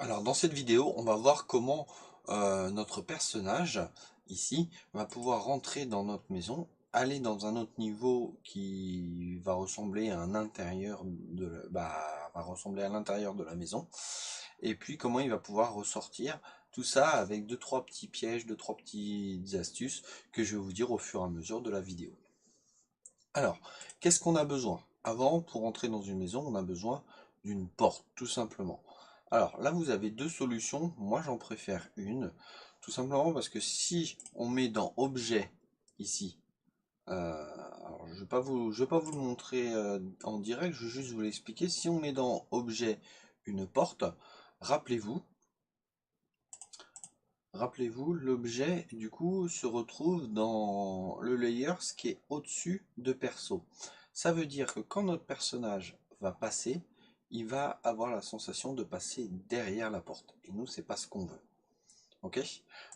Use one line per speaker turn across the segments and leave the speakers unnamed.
Alors dans cette vidéo, on va voir comment notre personnage, ici, va pouvoir rentrer dans notre maison, aller dans un autre niveau qui va ressembler à un intérieur va ressembler à l'intérieur de la maison, et puis comment il va pouvoir ressortir, tout ça avec deux trois petits pièges, deux trois petites astuces que je vais vous dire au fur et à mesure de la vidéo. Alors, qu'est-ce qu'on a besoin? Avant, pour entrer dans une maison, on a besoin d'une porte, tout simplement. Alors là, vous avez deux solutions. Moi, j'en préfère une, tout simplement parce que si on met dans Objet, ici, alors je vais pas vous le montrer en direct, je vais juste vous l'expliquer. Si on met dans Objet une porte, rappelez-vous, rappelez-vous, l'objet, du coup, se retrouve dans le layer, ce qui est au-dessus de perso. Ça veut dire que quand notre personnage va passer, il va avoir la sensation de passer derrière la porte. Et nous, c'est pas ce qu'on veut. Ok?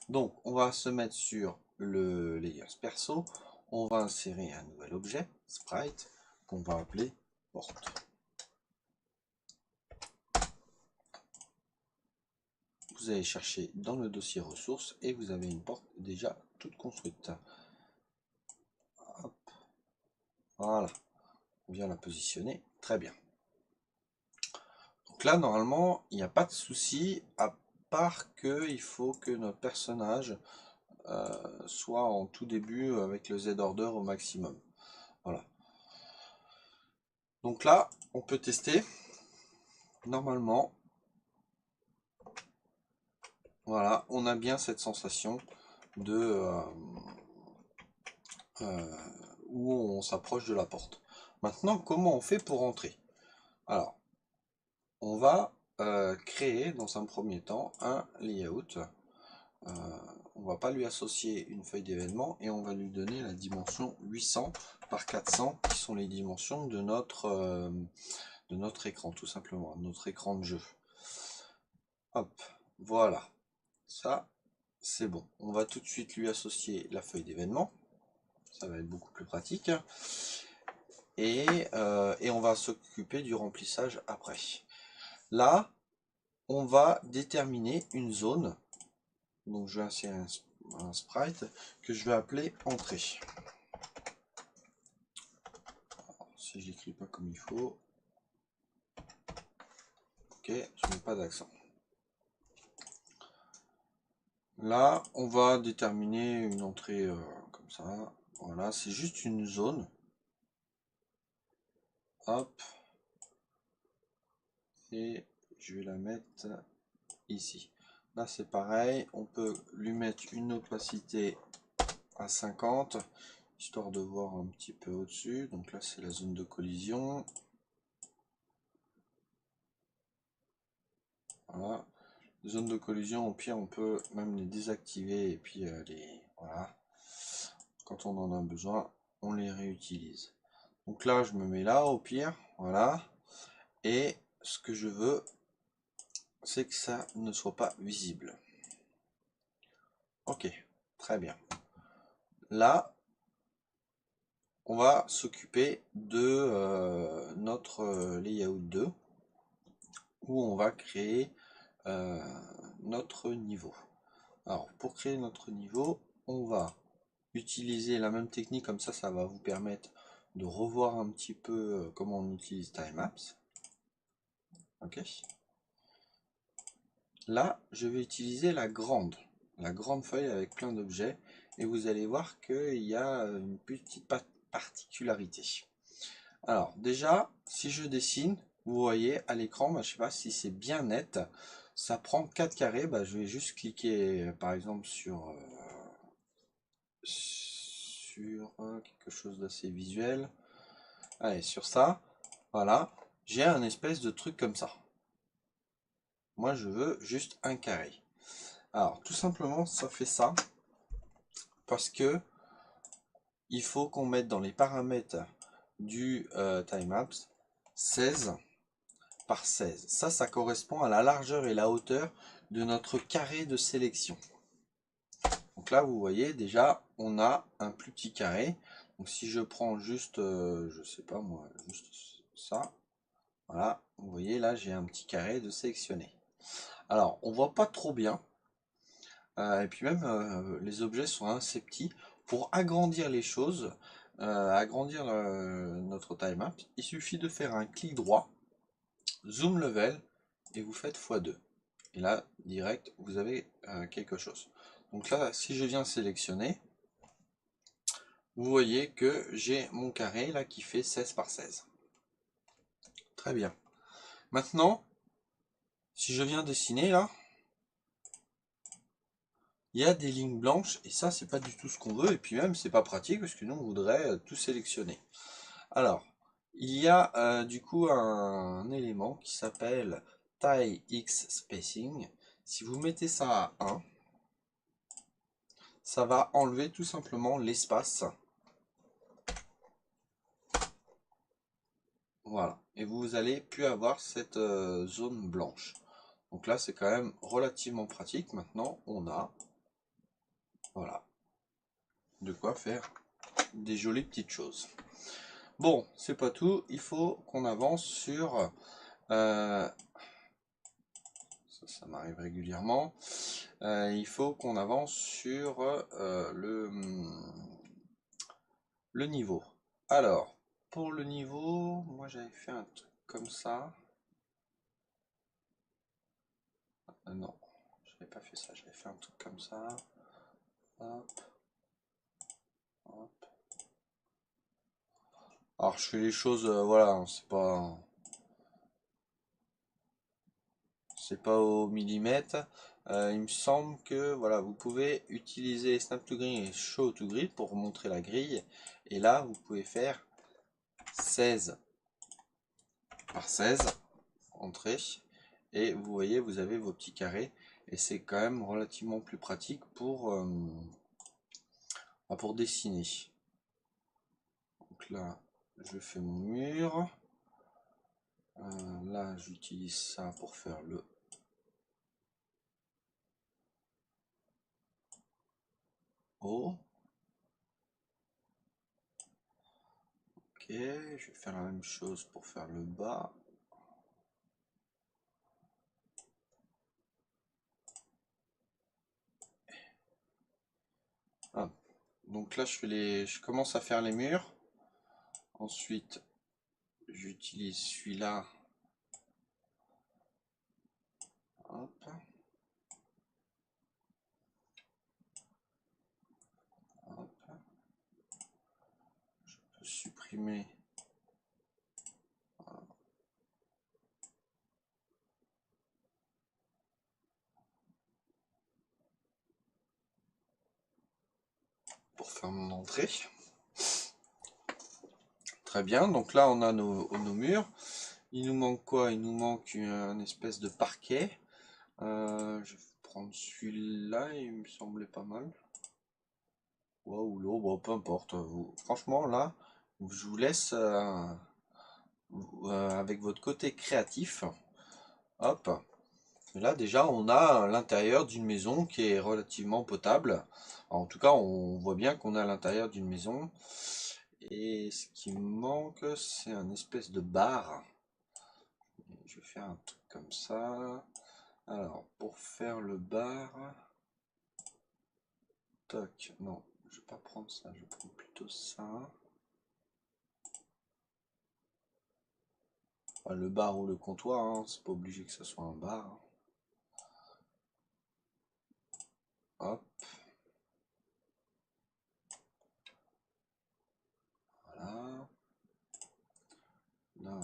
Donc, on va se mettre sur le layer perso. On va insérer un nouvel objet, sprite, qu'on va appeler porte. Vous allez chercher dans le dossier ressources et vous avez une porte déjà toute construite. Hop, voilà, on vient la positionner, très bien. Donc là, normalement, il n'y a pas de souci, à part que il faut que notre personnage soit en tout début avec le Z order au maximum. Voilà. Donc là, on peut tester. Normalement, voilà, on a bien cette sensation de euh, où on s'approche de la porte. Maintenant, comment on fait pour entrer? Alors, on va créer dans un premier temps un layout. Euh, on va pas lui associer une feuille d'événement et on va lui donner la dimension 800 par 400 qui sont les dimensions de notre écran, tout simplement, notre écran de jeu. Hop, voilà, ça c'est bon. On va tout de suite lui associer la feuille d'événement, ça va être beaucoup plus pratique. Et on va s'occuper du remplissage après. Là, on va déterminer une zone. Donc je vais insérer un sprite que je vais appeler entrée. Alors, si je l'écris pas comme il faut, ok, je mets pas d'accent. Là, on va déterminer une entrée comme ça. Voilà, c'est juste une zone. Hop. Et je vais la mettre ici. Là, c'est pareil. On peut lui mettre une opacité à 50, histoire de voir un petit peu au-dessus. Donc là, c'est la zone de collision. Voilà. Les zones de collision, au pire, on peut même les désactiver et puis voilà. Quand on en a besoin, on les réutilise. Donc là, je me mets là, au pire, voilà. Et ce que je veux, c'est que ça ne soit pas visible. Ok, très bien. Là, on va s'occuper de notre layout 2, où on va créer euh, notre niveau. Alors, pour créer notre niveau, on va utiliser la même technique, comme ça va vous permettre de revoir un petit peu comment on utilise TimeApps. Ok. Là, je vais utiliser la grande feuille avec plein d'objets, et vous allez voir qu'il y a une petite particularité. Alors, déjà, si je dessine, vous voyez à l'écran, je ne sais pas si c'est bien net, ça prend 4 carrés, je vais juste cliquer par exemple sur quelque chose d'assez visuel. Allez, sur ça, voilà, j'ai un espèce de truc comme ça. Moi, je veux juste un carré. Alors, tout simplement, ça fait ça parce que il faut qu'on mette dans les paramètres du TimeApps 16 par 16. Ça correspond à la largeur et la hauteur de notre carré de sélection. Donc là, vous voyez, déjà, on a un plus petit carré. Donc si je prends juste, je sais pas moi, juste ça, voilà, vous voyez, là, j'ai un petit carré de sélectionner. Alors, on voit pas trop bien. Et puis même, les objets sont assez petits. Pour agrandir les choses, agrandir notre tilemap, il suffit de faire un clic droit, zoom level, et vous faites x2. Et là, direct, vous avez quelque chose. Donc là, si je viens sélectionner, vous voyez que j'ai mon carré là qui fait 16 par 16. Très bien. Maintenant, si je viens dessiner là, il y a des lignes blanches et ça c'est pas du tout ce qu'on veut et puis même c'est pas pratique parce que nous on voudrait tout sélectionner. Alors, il y a du coup un élément qui s'appelle TieX spacing. Si vous mettez ça à 1, ça va enlever tout simplement l'espace. Voilà. Et vous allez plus avoir cette zone blanche. Donc là, c'est quand même relativement pratique. Maintenant, on a, voilà, de quoi faire des jolies petites choses. Bon, c'est pas tout. Il faut qu'on avance sur... ça m'arrive régulièrement. Il faut qu'on avance sur le niveau. Alors, pour le niveau, moi j'avais fait un truc comme ça. Non, j'avais pas fait ça. J'avais fait un truc comme ça. Hop, hop. Alors je fais les choses, voilà, c'est pas au millimètre. Il me semble que voilà, vous pouvez utiliser Snap to Grid et Show to Grid pour montrer la grille. Et là, vous pouvez faire 16 par 16 entrée. Et vous voyez, vous avez vos petits carrés. Et c'est quand même relativement plus pratique pour dessiner. Donc là, je fais mon mur. Là, j'utilise ça pour faire le haut. Ok, je vais faire la même chose pour faire le bas. Ah. Donc là, je commence à faire les murs. Ensuite, j'utilise celui-là. Hop. Hop. Je peux supprimer. Pour faire mon entrée. Très bien, donc là on a nos murs. Il nous manque quoi? Il nous manque une espèce de parquet. Je vais prendre celui-là, il me semblait pas mal. Ou l'eau, bon, peu importe. Franchement, là, je vous laisse avec votre côté créatif. Hop. Et là, déjà, on a l'intérieur d'une maison qui est relativement potable. En tout cas, on voit bien qu'on a l'intérieur d'une maison. Et ce qui me manque, c'est un espèce de bar. Je vais faire un truc comme ça. Alors, pour faire le bar... Toc, non, je vais pas prendre ça, je vais prendre plutôt ça. Enfin, le bar ou le comptoir, hein, c'est pas obligé que ce soit un bar. Hop. Voilà. Là,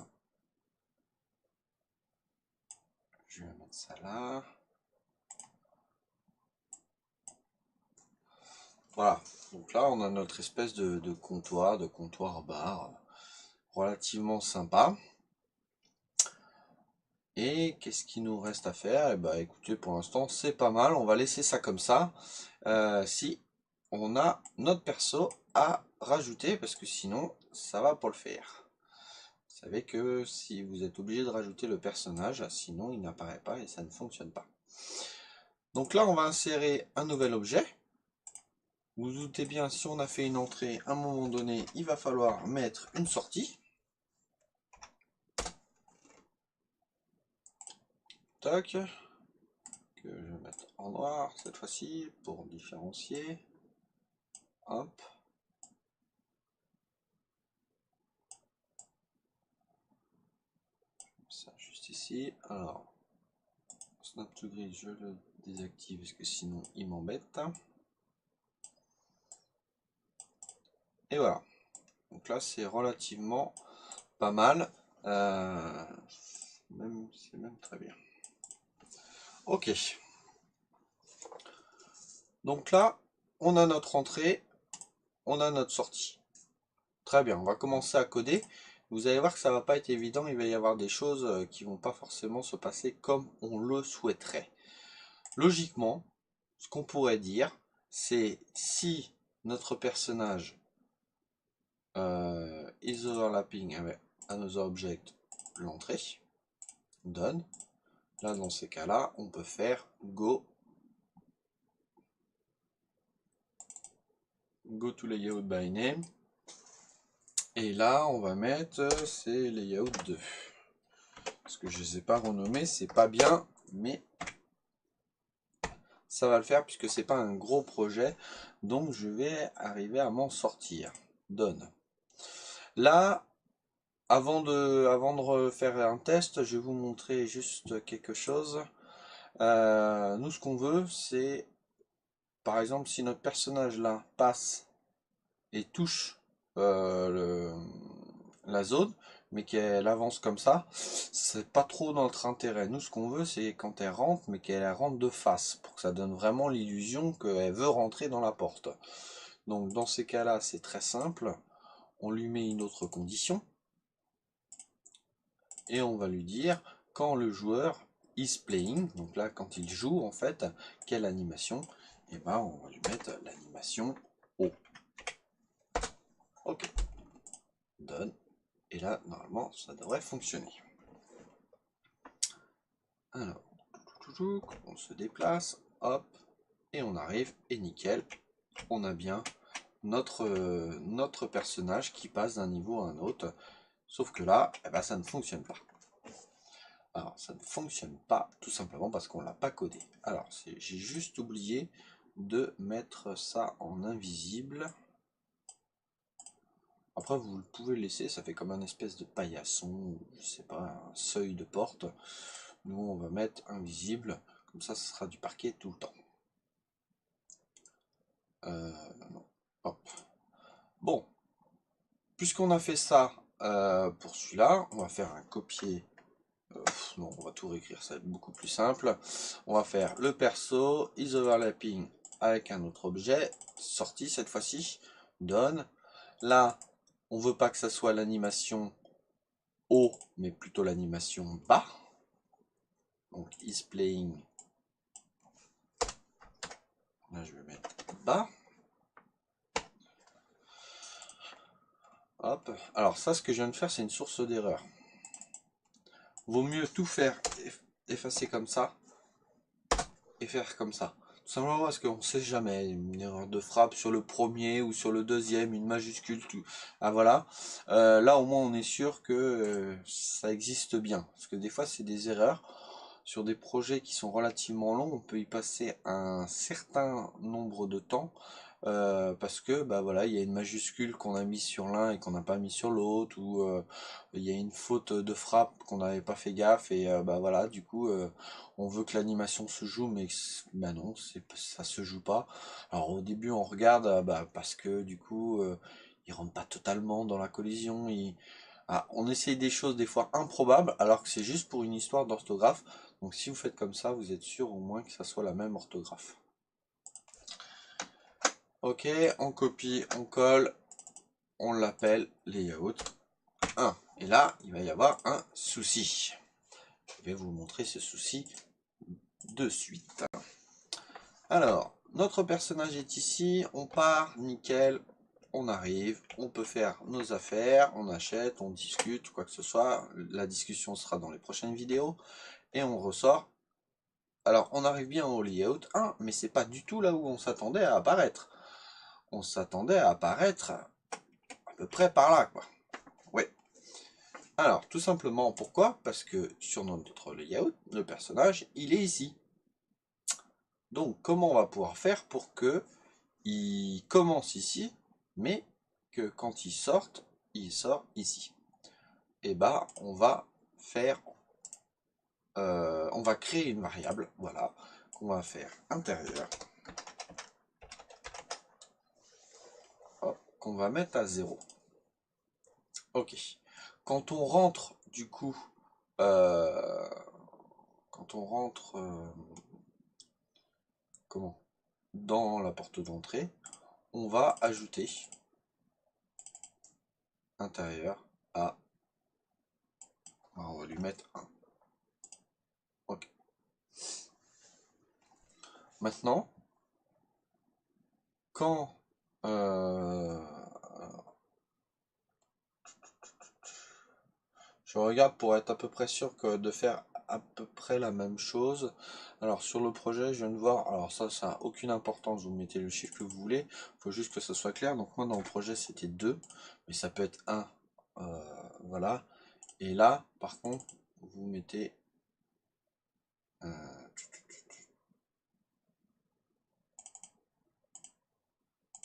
je vais mettre ça là. Voilà. Donc là, on a notre espèce de comptoir bar, relativement sympa. Et qu'est-ce qu'il nous reste à faire? Eh ben, écoutez, pour l'instant, c'est pas mal. On va laisser ça comme ça. Si on a notre perso à rajouter, parce que sinon, ça va pas le faire. Vous savez que si vous êtes obligé de rajouter le personnage, sinon il n'apparaît pas et ça ne fonctionne pas. Donc là, on va insérer un nouvel objet. Vous vous doutez bien, si on a fait une entrée, à un moment donné, il va falloir mettre une sortie. Tac. en noir cette fois-ci pour différencier. Hop. Ça juste ici. Alors, Snap to Grid, je le désactive parce que sinon il m'embête. Et voilà. Donc là c'est relativement pas mal. C'est même très bien. Ok. Donc là, on a notre entrée, on a notre sortie. Très bien, on va commencer à coder. Vous allez voir que ça va pas être évident, il va y avoir des choses qui vont pas forcément se passer comme on le souhaiterait. Logiquement, ce qu'on pourrait dire, c'est si notre personnage is overlapping avec another object, l'entrée, done. Là, dans ces cas-là, on peut faire go to layout by name. Et là, on va mettre c'est layout 2. Parce que je ne les ai pas renommés, c'est pas bien, mais ça va le faire puisque c'est pas un gros projet. Donc je vais arriver à m'en sortir. Done. Là, avant de refaire un test, je vais vous montrer juste quelque chose. Nous, ce qu'on veut, c'est, par exemple, si notre personnage là passe et touche la zone, mais qu'elle avance comme ça, c'est pas trop notre intérêt. Nous, ce qu'on veut, c'est quand elle rentre, mais qu'elle rentre de face, pour que ça donne vraiment l'illusion qu'elle veut rentrer dans la porte. Donc, dans ces cas-là, c'est très simple. On lui met une autre condition, et on va lui dire, quand le joueur is playing, donc là, quand il joue, en fait, quelle animation? Et ben, on va lui mettre l'animation O. Ok. Done. Et là, normalement, ça devrait fonctionner. Alors, on se déplace, hop, et on arrive, et nickel, on a bien notre personnage qui passe d'un niveau à un autre. Sauf que là, eh ben, ça ne fonctionne pas. Alors, ça ne fonctionne pas, tout simplement parce qu'on ne l'a pas codé. Alors, j'ai juste oublié de mettre ça en invisible. Après, vous pouvez le laisser, ça fait comme un espèce de paillasson, je sais pas, un seuil de porte. Nous, on va mettre invisible, comme ça, ce sera du parquet tout le temps. Non. Hop. Bon, puisqu'on a fait ça pour celui-là, on va faire un copier. Non, on va tout réécrire, ça va être beaucoup plus simple. On va faire le perso, is overlapping avec un autre objet, sorti cette fois-ci, done. Là, on veut pas que ça soit l'animation haut, mais plutôt l'animation bas. Donc is playing. Là, je vais mettre bas. Hop. Alors ça, ce que je viens de faire, c'est une source d'erreur. Vaut mieux tout faire effacer comme ça et faire comme ça. Tout simplement parce qu'on ne sait jamais, une erreur de frappe sur le premier ou sur le deuxième, une majuscule, tout. Ah voilà, là au moins on est sûr que ça existe bien. Parce que des fois c'est des erreurs. Sur des projets qui sont relativement longs, on peut y passer un certain nombre de temps. Parce que bah voilà, il y a une majuscule qu'on a mis sur l'un et qu'on n'a pas mis sur l'autre, ou il y a une faute de frappe qu'on n'avait pas fait gaffe, et bah voilà, du coup on veut que l'animation se joue, mais bah non, ça se joue pas. Alors au début on regarde bah, parce que du coup il rentre pas totalement dans la collision, on essaye des choses des fois improbables alors que c'est juste pour une histoire d'orthographe. Donc si vous faites comme ça, vous êtes sûr au moins que ça soit la même orthographe. Ok, on copie, on colle, on l'appelle layout 1. Et là, il va y avoir un souci. Je vais vous montrer ce souci de suite. Alors, notre personnage est ici, on part, nickel, on arrive, on peut faire nos affaires, on achète, on discute, quoi que ce soit. La discussion sera dans les prochaines vidéos. Et on ressort. Alors, on arrive bien au layout 1, mais c'est pas du tout là où on s'attendait à apparaître. On s'attendait à apparaître à peu près par là, quoi. Ouais. Alors, tout simplement, pourquoi? Parce que sur notre layout, le personnage, il est ici. Donc comment on va pouvoir faire pour que il commence ici, mais que quand il sorte, il sort ici? Et bah on va faire, on va créer une variable, voilà, qu'on va faire intérieur, qu'on va mettre à 0. Ok. Quand on rentre, du coup, quand on rentre, comment, dans la porte d'entrée, on va ajouter intérieur à, on va lui mettre 1. Ok. Maintenant, quand je regarde pour être à peu près sûr que de faire à peu près la même chose. Alors sur le projet, je viens de voir, alors ça n'a aucune importance, vous mettez le chiffre que vous voulez, il faut juste que ça soit clair. Donc moi dans le projet c'était 2, mais ça peut être 1, voilà. Et là, par contre, vous mettez...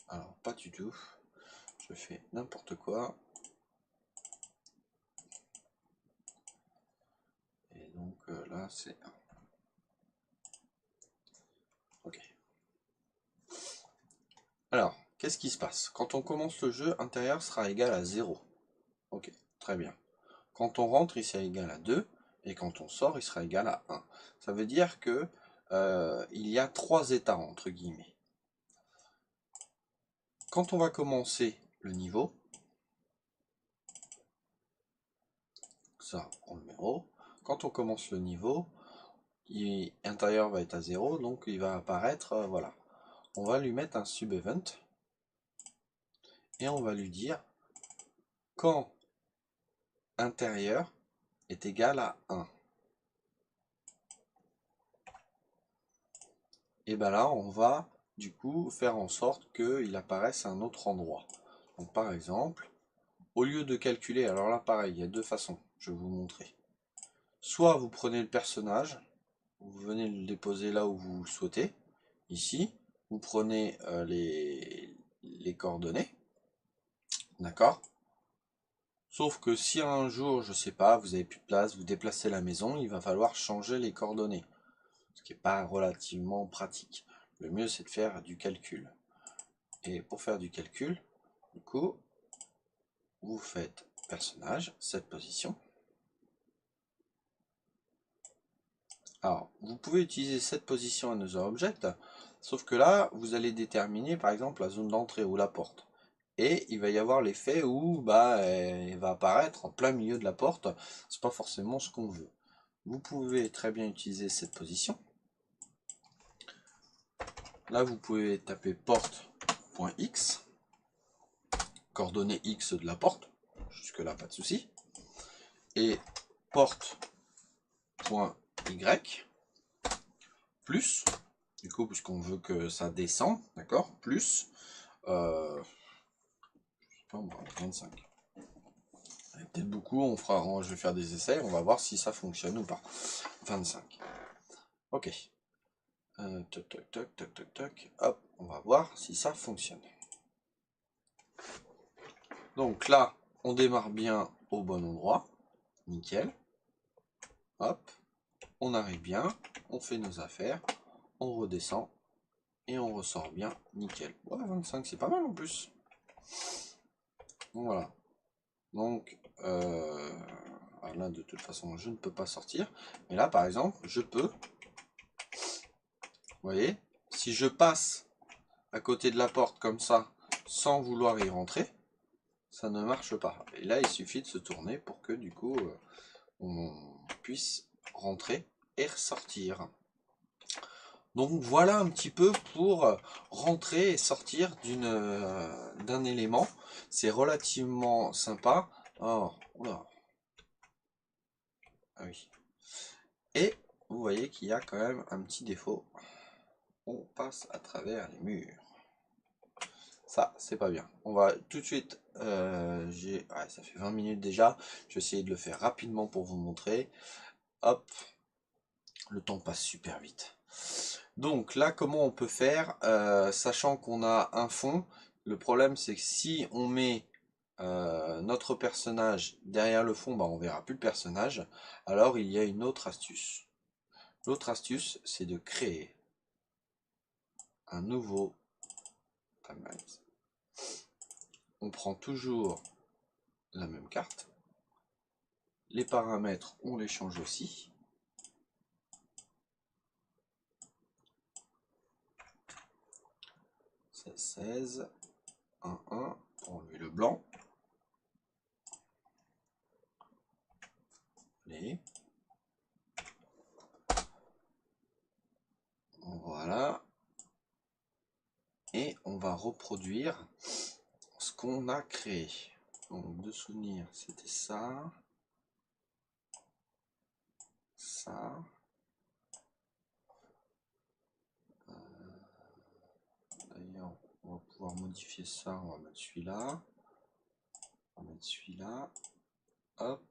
alors pas du tout, je fais n'importe quoi. Et donc là c'est 1. Ok. Alors, qu'est-ce qui se passe? Quand on commence le jeu, intérieur sera égal à 0. Ok, très bien. Quand on rentre, il sera égal à 2. Et quand on sort, il sera égal à 1. Ça veut dire que il y a 3 états, entre guillemets. Quand on va commencer le niveau, ça, on le met en haut. Quand on commence le niveau, intérieur va être à 0, donc il va apparaître, voilà. On va lui mettre un sub-event. Et on va lui dire quand intérieur est égal à 1. Et bien là, on va du coup faire en sorte qu'il apparaisse à un autre endroit. Donc par exemple, au lieu de calculer, alors là pareil, il y a 2 façons, je vais vous montrer. Soit vous prenez le personnage, vous venez le déposer là où vous le souhaitez, ici, vous prenez les coordonnées, d'accord? Sauf que si un jour, je sais pas, vous avez plus de place, vous déplacez la maison, il va falloir changer les coordonnées, ce qui n'est pas relativement pratique. Le mieux c'est de faire du calcul. Et pour faire du calcul, du coup, vous faites personnage, cette position. Alors, vous pouvez utiliser cette position Another Object, sauf que là, vous allez déterminer par exemple la zone d'entrée ou la porte. Et il va y avoir l'effet où il va apparaître en plein milieu de la porte. C'est pas forcément ce qu'on veut. Vous pouvez très bien utiliser cette position. Là, vous pouvez taper porte.x, coordonnée x de la porte. Jusque là, pas de souci. Et porte.y plus, du coup, puisqu'on veut que ça descend, d'accord, plus, je sais pas, 25. Peut-être beaucoup, je vais faire des essais, on va voir si ça fonctionne ou pas. 25. Ok. Toc, toc, toc, toc, toc, toc. Hop, on va voir si ça fonctionne. Donc là, on démarre bien au bon endroit. Nickel. Hop, on arrive bien, on fait nos affaires, on redescend et on ressort bien. Nickel. Ouais, 25, c'est pas mal en plus. Donc voilà. Donc, là, de toute façon, je ne peux pas sortir. Mais là, par exemple, je peux. Vous voyez, si je passe à côté de la porte comme ça, sans vouloir y rentrer, ça ne marche pas. Et là, il suffit de se tourner pour que, du coup, on puisse rentrer et ressortir. Donc, voilà un petit peu pour rentrer et sortir d'un élément. C'est relativement sympa. Oh, oula. Ah oui. Et vous voyez qu'il y a quand même un petit défaut. On passe à travers les murs. Ça, c'est pas bien. On va tout de suite... ça fait 20 minutes déjà. Je vais essayer de le faire rapidement pour vous montrer. Hop. Le temps passe super vite. Donc là, comment on peut faire, sachant qu'on a un fond, le problème c'est que si on met notre personnage derrière le fond, bah, on verra plus le personnage. Alors il y a une autre astuce. L'autre astuce, c'est de créer un nouveau timeline. On prend toujours la même carte. Les paramètres, on les change aussi. C'est 16, 1, 1, pour enlever le blanc. Allez. Voilà. Et on va reproduire ce qu'on a créé. Donc de souvenir, c'était ça. Ça. D'ailleurs, on va pouvoir modifier ça. On va mettre celui-là. On va mettre celui-là. Hop.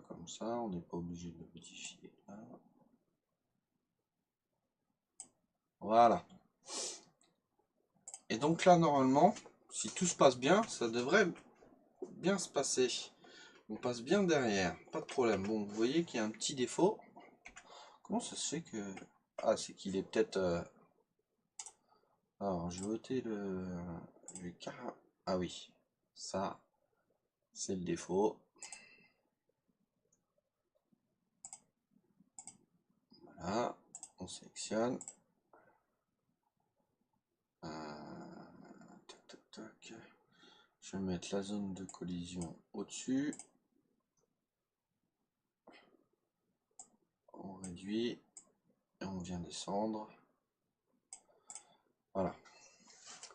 Comme ça, on n'est pas obligé de le modifier. Là. Voilà. Et donc là, normalement, si tout se passe bien, ça devrait bien se passer. On passe bien derrière, pas de problème. Bon, vous voyez qu'il y a un petit défaut. Comment ça se fait que... Ah, c'est qu'il est peut-être... Alors, je vais ôter le... Ah oui, ça, c'est le défaut. Voilà, on sélectionne. Tac, tac, tac. Je vais mettre la zone de collision au-dessus. On réduit et on vient descendre. Voilà.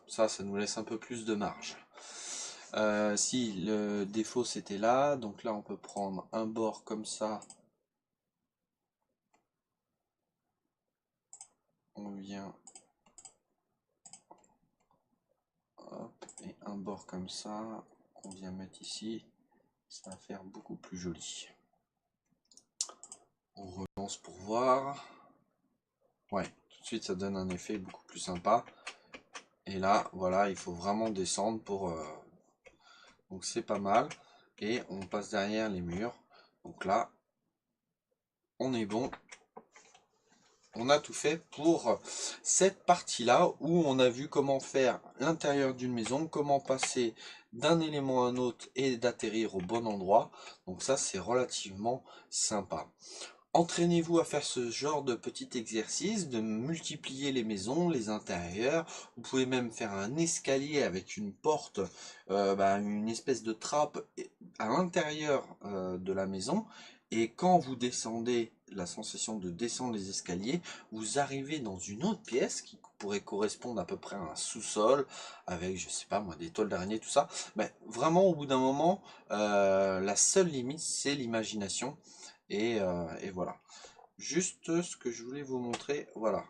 Ça nous laisse un peu plus de marge. Si le défaut c'était là, donc là on peut prendre un bord comme ça. On vient. Hop, et un bord comme ça. On vient mettre ici. Ça va faire beaucoup plus joli. On relance pour voir. Ouais, tout de suite ça donne un effet beaucoup plus sympa. Et là, voilà, il faut vraiment descendre pour... Donc c'est pas mal. Et on passe derrière les murs. Donc là, on est bon. On a tout fait pour cette partie-là où on a vu comment faire l'intérieur d'une maison, comment passer d'un élément à un autre et d'atterrir au bon endroit. Donc ça, c'est relativement sympa. Entraînez-vous à faire ce genre de petit exercice, de multiplier les maisons, les intérieurs. Vous pouvez même faire un escalier avec une porte, une espèce de trappe à l'intérieur de la maison. Et quand vous descendez, la sensation de descendre les escaliers, vous arrivez dans une autre pièce qui pourrait correspondre à peu près à un sous-sol, avec, je sais pas moi, des toiles d'araignée, tout ça. Mais vraiment, au bout d'un moment, la seule limite, c'est l'imagination. Et voilà. Juste ce que je voulais vous montrer, voilà.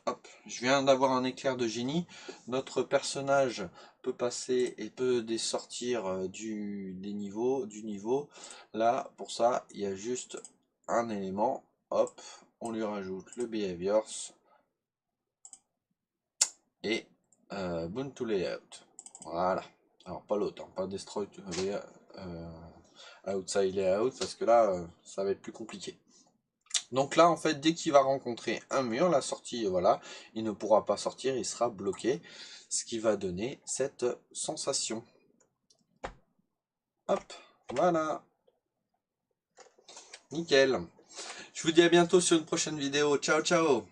Hop, je viens d'avoir un éclair de génie. Notre personnage peut passer et peut sortir du niveau. Là, pour ça, il y a juste un élément. Hop, on lui rajoute le behaviors et bound to layout. Voilà. Alors pas l'autre, hein, pas destroy to outside layout, parce que là, ça va être plus compliqué. Donc là, en fait, dès qu'il va rencontrer un mur, la sortie, voilà, il ne pourra pas sortir, il sera bloqué, ce qui va donner cette sensation. Hop, voilà. Nickel. Je vous dis à bientôt sur une prochaine vidéo. Ciao, ciao.